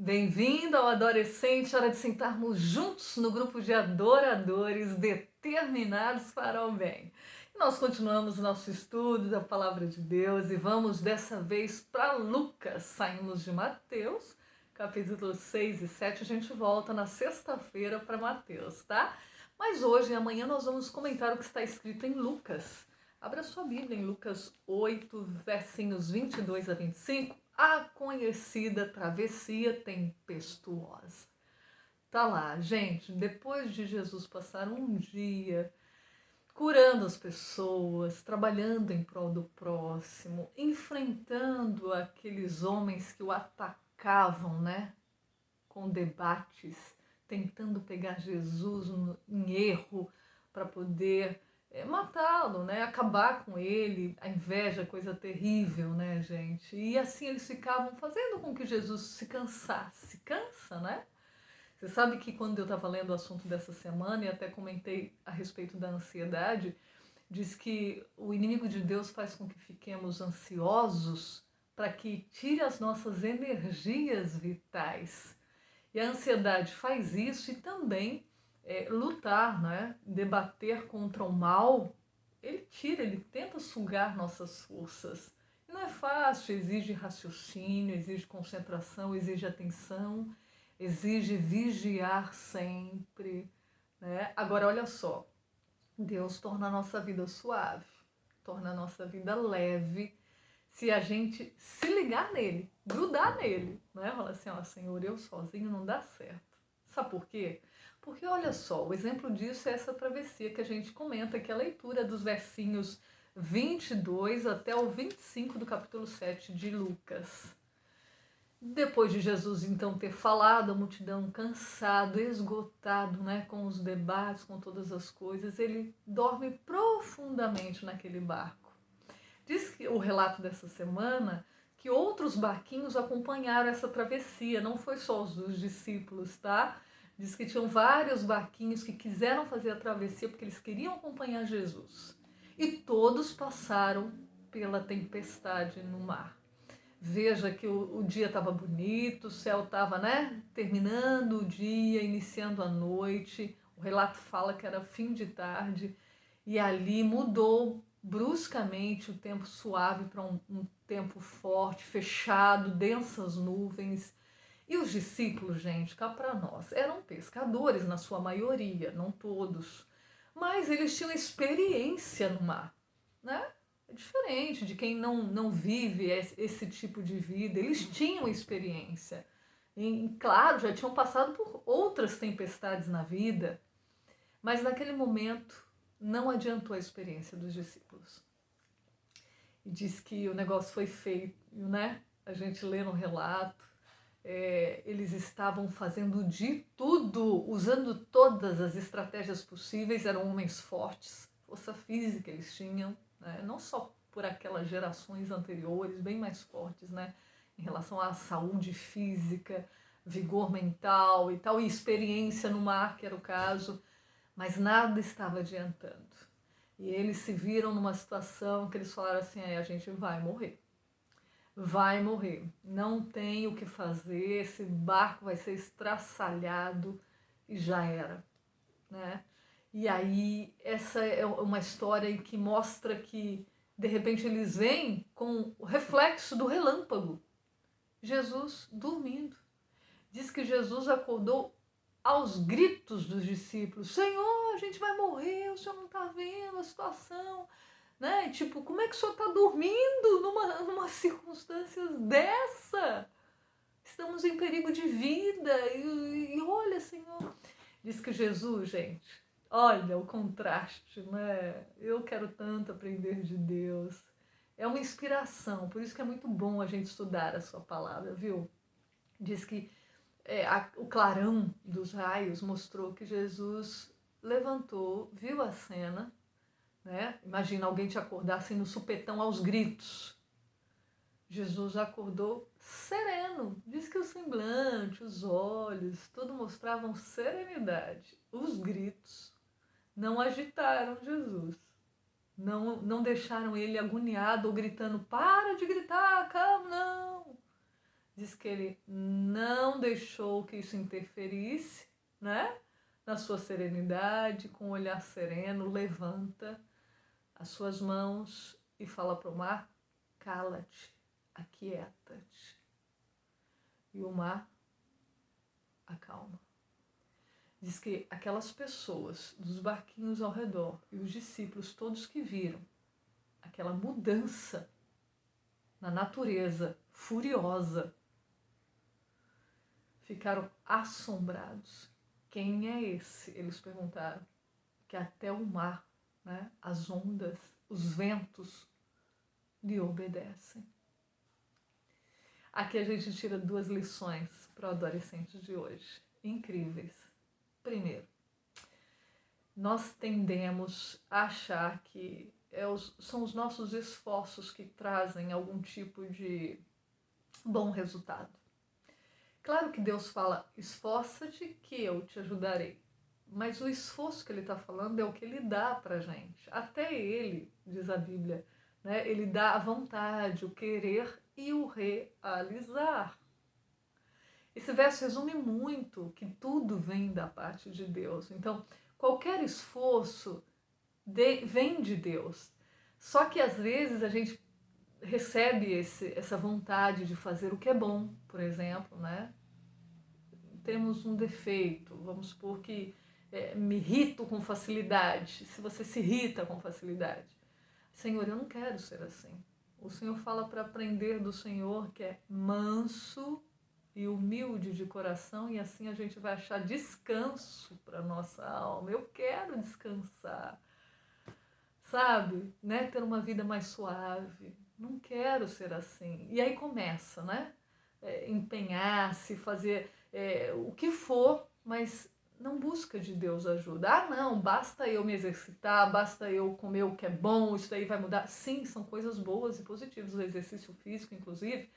Bem-vindo ao Adolescente, hora de sentarmos juntos no grupo de adoradores determinados para o bem. E nós continuamos nosso estudo da Palavra de Deus e vamos dessa vez para Lucas. Saímos de Mateus, capítulo 6 e 7, a gente volta na sexta-feira para Mateus, tá? Mas hoje e amanhã nós vamos comentar o que está escrito em Lucas. Abra sua Bíblia em Lucas 8, versinhos 22 a 25. A conhecida travessia tempestuosa. Tá lá, gente, depois de Jesus passar um dia curando as pessoas, trabalhando em prol do próximo, enfrentando aqueles homens que o atacavam, né, com debates, tentando pegar Jesus em erro para poder matá-lo, né? Acabar com ele, a inveja, coisa terrível, né, gente? E assim eles ficavam fazendo com que Jesus se cansasse. Cansa, né? Você sabe que quando eu estava lendo o assunto dessa semana e até comentei a respeito da ansiedade, diz que o inimigo de Deus faz com que fiquemos ansiosos para que tire as nossas energias vitais. E a ansiedade faz isso e também lutar, né? Debater contra o mal, ele tenta sugar nossas forças. E não é fácil, exige raciocínio, exige concentração, exige atenção, exige vigiar sempre. Né? Agora, olha só, Deus torna a nossa vida suave, torna a nossa vida leve, se a gente se ligar nele, grudar nele, né? Falar assim, ó, Senhor, eu sozinho não dá certo. Sabe por quê? Porque olha só, o exemplo disso é essa travessia que a gente comenta, que é a leitura dos versinhos 22 até o 25 do capítulo 7 de Lucas. Depois de Jesus então ter falado, a multidão cansado, esgotado, né, com os debates, com todas as coisas, ele dorme profundamente naquele barco. Diz que o relato dessa semana que outros barquinhos acompanharam essa travessia, não foi só os dos discípulos, tá? Diz que tinham vários barquinhos que quiseram fazer a travessia porque eles queriam acompanhar Jesus. E todos passaram pela tempestade no mar. Veja que o dia estava bonito, o céu estava, né, terminando o dia, iniciando a noite. O relato fala que era fim de tarde e ali mudou bruscamente o tempo suave para um tempo forte, fechado, densas nuvens. E os discípulos, gente, cá para nós, eram pescadores na sua maioria, não todos, mas eles tinham experiência no mar, né? É diferente de quem não vive esse tipo de vida. Eles tinham experiência. E, claro, já tinham passado por outras tempestades na vida, mas naquele momento não adiantou a experiência dos discípulos. E diz que o negócio foi feito, né? A gente lê no relato, eles estavam fazendo de tudo, usando todas as estratégias possíveis, eram homens fortes, força física eles tinham, né? Não só por aquelas gerações anteriores, bem mais fortes, né? Em relação à saúde física, vigor mental e tal, e experiência no mar, que era o caso, mas nada estava adiantando. E eles se viram numa situação que eles falaram assim, a gente vai morrer. Vai morrer. Não tem o que fazer, esse barco vai ser estraçalhado e já era. Né? E aí essa é uma história que mostra que de repente eles vêm com o reflexo do relâmpago. Jesus dormindo. Diz que Jesus acordou aos gritos dos discípulos: Senhor, a gente vai morrer, o Senhor não está vendo a situação, né? Tipo, como é que o Senhor está dormindo numa circunstância dessa? Estamos em perigo de vida e olha, Senhor. Diz que Jesus, gente, olha o contraste, né? Eu quero tanto aprender de Deus. É uma inspiração, por isso que é muito bom a gente estudar a sua palavra, viu? Diz que o clarão dos raios mostrou que Jesus levantou, viu a cena, né? Imagina alguém te acordar assim no supetão aos gritos. Jesus acordou sereno. Diz que o semblante, os olhos, tudo mostravam serenidade. Os gritos não agitaram Jesus. Não deixaram ele agoniado ou gritando, para de gritar, calma, não. diz que ele não deixou que isso interferisse, né? Na sua serenidade, com um olhar sereno, levanta as suas mãos e fala para o mar: cala-te, aquieta-te. E o mar acalma. Diz que aquelas pessoas dos barquinhos ao redor e os discípulos, todos que viram aquela mudança na natureza furiosa, ficaram assombrados. Quem é esse? Eles perguntaram. Que até o mar, né, as ondas, os ventos lhe obedecem. Aqui a gente tira 2 lições para o adolescente de hoje, incríveis. Primeiro, nós tendemos a achar que são os nossos esforços que trazem algum tipo de bom resultado. Claro que Deus fala: esforça-te que eu te ajudarei. Mas o esforço que ele está falando é o que ele dá para a gente. Até ele, diz a Bíblia, né? Ele dá a vontade, o querer e o realizar. Esse verso resume muito que tudo vem da parte de Deus. Então, qualquer esforço vem de Deus. Só que às vezes a gente recebe essa vontade de fazer o que é bom, por exemplo, né? Temos um defeito, vamos supor que me irrito com facilidade. Se você se irrita com facilidade, Senhor, eu não quero ser assim. O Senhor fala para aprender do Senhor que é manso e humilde de coração, e assim a gente vai achar descanso para nossa alma. Eu quero descansar, sabe? Né? Ter uma vida mais suave. Não quero ser assim. E aí começa, né? Empenhar-se, fazer o que for, mas não busca de Deus ajuda. Ah, não, basta eu me exercitar, basta eu comer o que é bom, isso daí vai mudar. Sim, são coisas boas e positivas. O exercício físico, inclusive,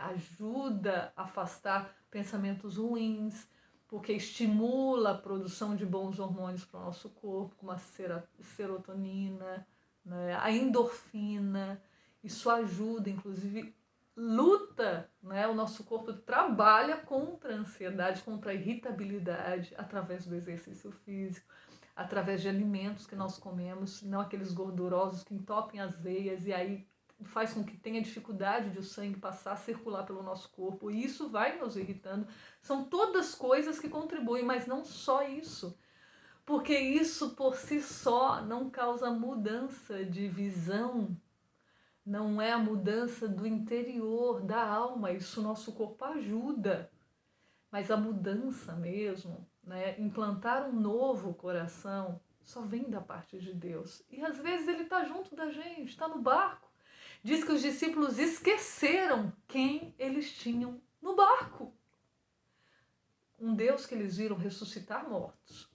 ajuda a afastar pensamentos ruins, porque estimula a produção de bons hormônios para o nosso corpo, como a serotonina, né, a endorfina. Isso ajuda, inclusive, luta, né? O nosso corpo trabalha contra a ansiedade, contra a irritabilidade através do exercício físico, através de alimentos que nós comemos, não aqueles gordurosos que entopem as veias e aí faz com que tenha dificuldade de o sangue passar a circular pelo nosso corpo, e isso vai nos irritando. São todas coisas que contribuem, mas não só isso, porque isso por si só não causa mudança de visão, não é a mudança do interior, da alma. Isso o nosso corpo ajuda, mas a mudança mesmo, né, implantar um novo coração, só vem da parte de Deus. E às vezes ele está junto da gente, está no barco. Diz que os discípulos esqueceram quem eles tinham no barco. Um Deus que eles viram ressuscitar mortos.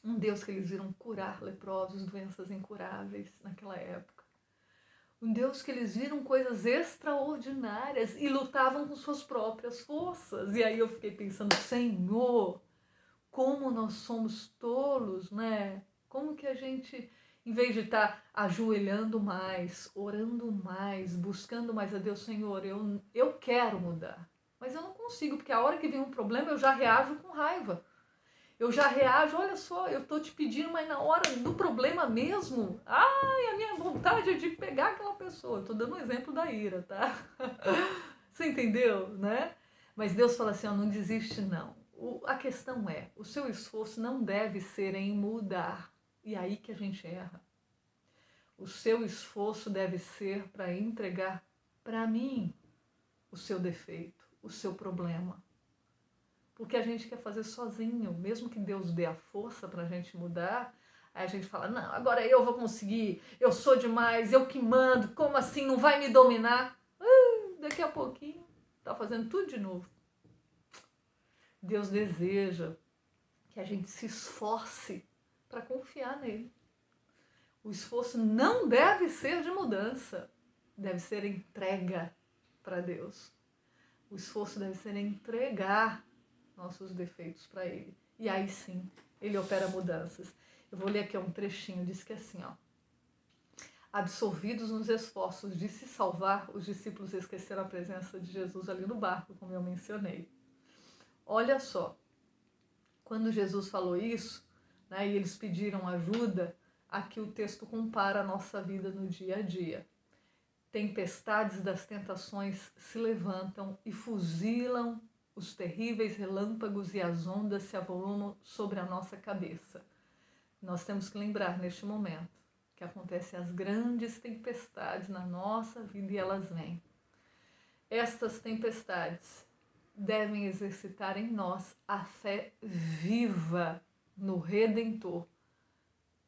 Um Deus que eles viram curar leprosos, doenças incuráveis naquela época. Um Deus que eles viram coisas extraordinárias e lutavam com suas próprias forças. E aí eu fiquei pensando, Senhor, como nós somos tolos, né? Como que a gente, em vez de estar ajoelhando mais, orando mais, buscando mais a Deus, Senhor, eu quero mudar. Mas eu não consigo, porque a hora que vem um problema eu já reajo com raiva. Eu já reajo, olha só, eu tô te pedindo, mas na hora do problema mesmo, ai, a minha vontade é de pegar aquela pessoa. Eu tô dando um exemplo da ira, tá? Você entendeu, né? Mas Deus fala assim, ó, não desiste não. A questão é, o seu esforço não deve ser em mudar. E aí que a gente erra. O seu esforço deve ser para entregar para mim o seu defeito, o seu problema. Porque a gente quer fazer sozinho, mesmo que Deus dê a força para a gente mudar, aí a gente fala, não, agora eu vou conseguir, eu sou demais, eu que mando, como assim, não vai me dominar? Daqui a pouquinho, tá fazendo tudo de novo. Deus deseja que a gente se esforce para confiar nele. O esforço não deve ser de mudança, deve ser entrega para Deus. O esforço deve ser entregar nossos defeitos para ele. E aí sim, ele opera mudanças. Eu vou ler aqui um trechinho, diz que assim, ó. Absorvidos nos esforços de se salvar, os discípulos esqueceram a presença de Jesus ali no barco, como eu mencionei. Olha só, quando Jesus falou isso, né, e eles pediram ajuda, aqui o texto compara a nossa vida no dia a dia. Tempestades das tentações se levantam e fuzilam os terríveis relâmpagos e as ondas se avolumam sobre a nossa cabeça. Nós temos que lembrar neste momento que acontecem as grandes tempestades na nossa vida e elas vêm. Estas tempestades devem exercitar em nós a fé viva no Redentor,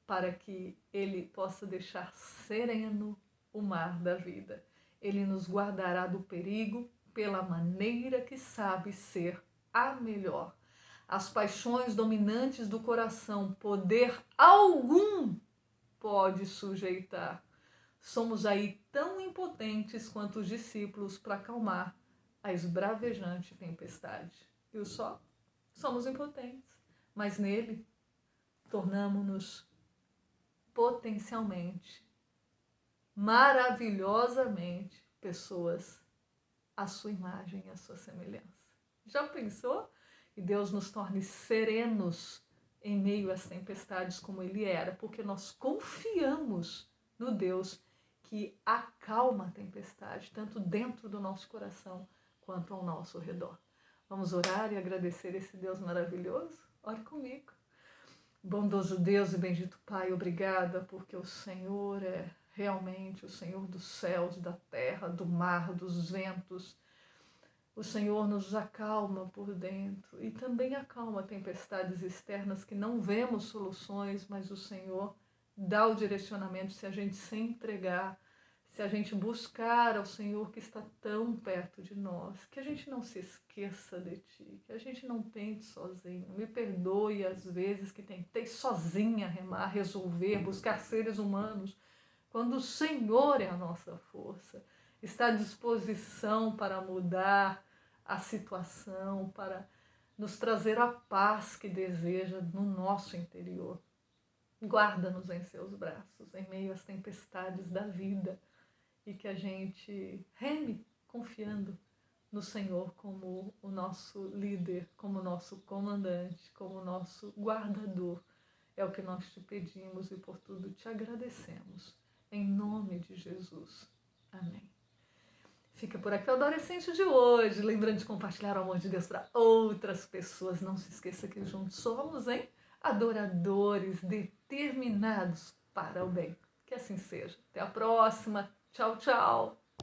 para que Ele possa deixar sereno o mar da vida. Ele nos guardará do perigo pela maneira que sabe ser a melhor. As paixões dominantes do coração, poder algum pode sujeitar. Somos aí tão impotentes quanto os discípulos para acalmar a esbravejante tempestade. Viu só? Somos impotentes, mas nele tornamo-nos potencialmente, maravilhosamente, pessoas à sua imagem e à sua semelhança. Já pensou? E Deus nos torne serenos em meio às tempestades como Ele era, porque nós confiamos no Deus que acalma a tempestade, tanto dentro do nosso coração quanto ao nosso redor. Vamos orar e agradecer esse Deus maravilhoso? Ore comigo. Bondoso Deus e bendito Pai, obrigada porque o Senhor é realmente o Senhor dos céus, da terra, do mar, dos ventos. O Senhor nos acalma por dentro e também acalma tempestades externas que não vemos soluções, mas o Senhor dá o direcionamento se a gente se entregar, se a gente buscar ao Senhor que está tão perto de nós, que a gente não se esqueça de Ti, que a gente não tente sozinho. Me perdoe às vezes que tentei sozinha remar, resolver, buscar seres humanos, quando o Senhor é a nossa força, está à disposição para mudar a situação, para nos trazer a paz que deseja no nosso interior. Guarda-nos em seus braços, em meio às tempestades da vida, e que a gente reme confiando no Senhor como o nosso líder, como o nosso comandante, como o nosso guardador. É o que nós te pedimos e por tudo te agradecemos. Em nome de Jesus. Amém. Fica por aqui o Adolescente de hoje. Lembrando de compartilhar o amor de Deus para outras pessoas. Não se esqueça que juntos somos, hein? Adoradores determinados para o bem. Que assim seja. Até a próxima. Tchau, tchau.